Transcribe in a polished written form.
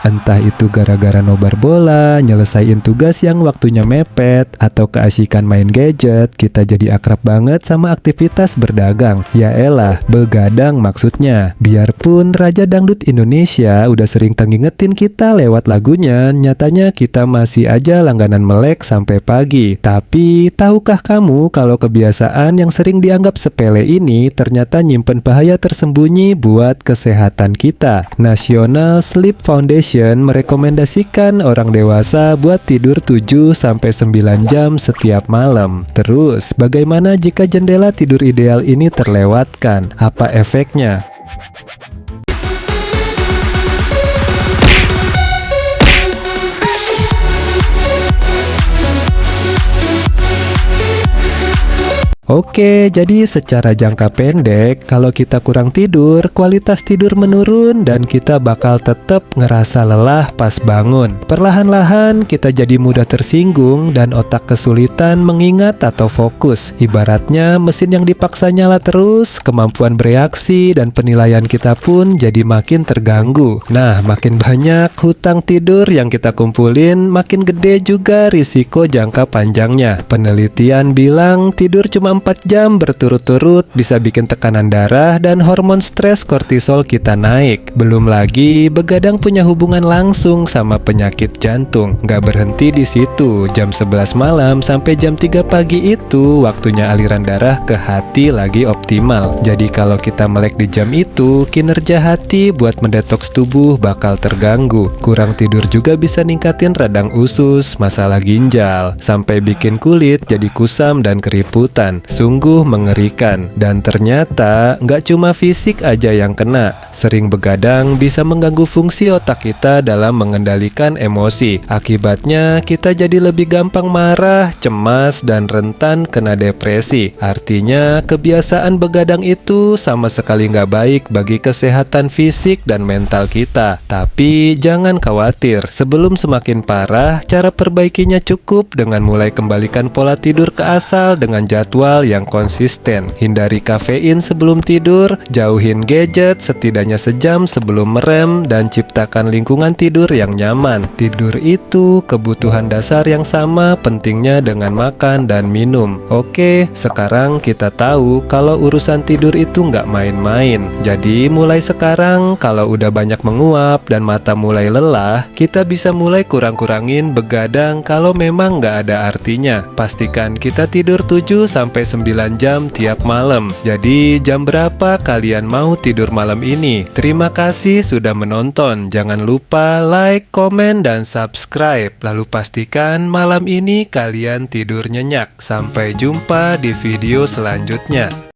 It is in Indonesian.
Entah itu gara-gara nobar bola, nyelesain tugas yang waktunya mepet, atau keasikan main gadget, kita jadi akrab banget sama aktivitas berdagang. Ya elah, begadang maksudnya. Biarpun Raja Dangdut Indonesia udah sering ngingetin kita lewat lagunya, nyatanya kita masih aja langganan melek sampai pagi. Tapi, tahukah kamu kalau kebiasaan yang sering dianggap sepele ini ternyata nyimpen bahaya tersembunyi buat kesehatan kita? National Sleep Foundation merekomendasikan orang dewasa buat tidur 7-9 jam setiap malam. Terus, bagaimana jika jendela tidur ideal ini terlewatkan? Apa efeknya? Oke, jadi secara jangka pendek, kalau kita kurang tidur, kualitas tidur menurun dan kita bakal tetap ngerasa lelah pas bangun. Perlahan-lahan kita jadi mudah tersinggung dan otak kesulitan mengingat atau fokus. Ibaratnya mesin yang dipaksa nyala terus, kemampuan bereaksi dan penilaian kita pun jadi makin terganggu. Nah, makin banyak hutang tidur yang kita kumpulin, makin gede juga risiko jangka panjangnya. Penelitian bilang tidur cuma 4 jam berturut-turut bisa bikin tekanan darah dan hormon stres kortisol kita naik. Belum lagi begadang punya hubungan langsung sama penyakit jantung. Gak berhenti di situ, jam 11 malam sampai jam 3 pagi itu waktunya aliran darah ke hati lagi optimal. Jadi kalau kita melek di jam itu, kinerja hati buat mendetoks tubuh bakal terganggu. Kurang tidur juga bisa ningkatin radang usus, masalah ginjal, sampai bikin kulit jadi kusam dan keriputan. Sungguh mengerikan. Dan ternyata nggak cuma fisik aja yang kena. Sering begadang bisa mengganggu fungsi otak kita dalam mengendalikan emosi. Akibatnya kita jadi lebih gampang marah, cemas, dan rentan kena depresi. Artinya kebiasaan begadang itu sama sekali nggak baik bagi kesehatan fisik dan mental kita. Tapi jangan khawatir, sebelum semakin parah, cara perbaikinya cukup dengan mulai kembalikan pola tidur ke asal dengan jadwal yang konsisten. Hindari kafein sebelum tidur, jauhin gadget setidaknya sejam sebelum merem, dan ciptakan lingkungan tidur yang nyaman. Tidur itu kebutuhan dasar yang sama pentingnya dengan makan dan minum. Oke, sekarang kita tahu kalau urusan tidur itu nggak main-main. Jadi mulai sekarang kalau udah banyak menguap dan mata mulai lelah, kita bisa mulai kurang-kurangin begadang kalau memang nggak ada artinya. Pastikan kita tidur 7-9 jam tiap malam. Jadi jam berapa kalian mau tidur malam ini? Terima kasih sudah menonton. Jangan lupa like, komen, dan subscribe. Lalu pastikan malam ini kalian tidur nyenyak. Sampai jumpa di video selanjutnya.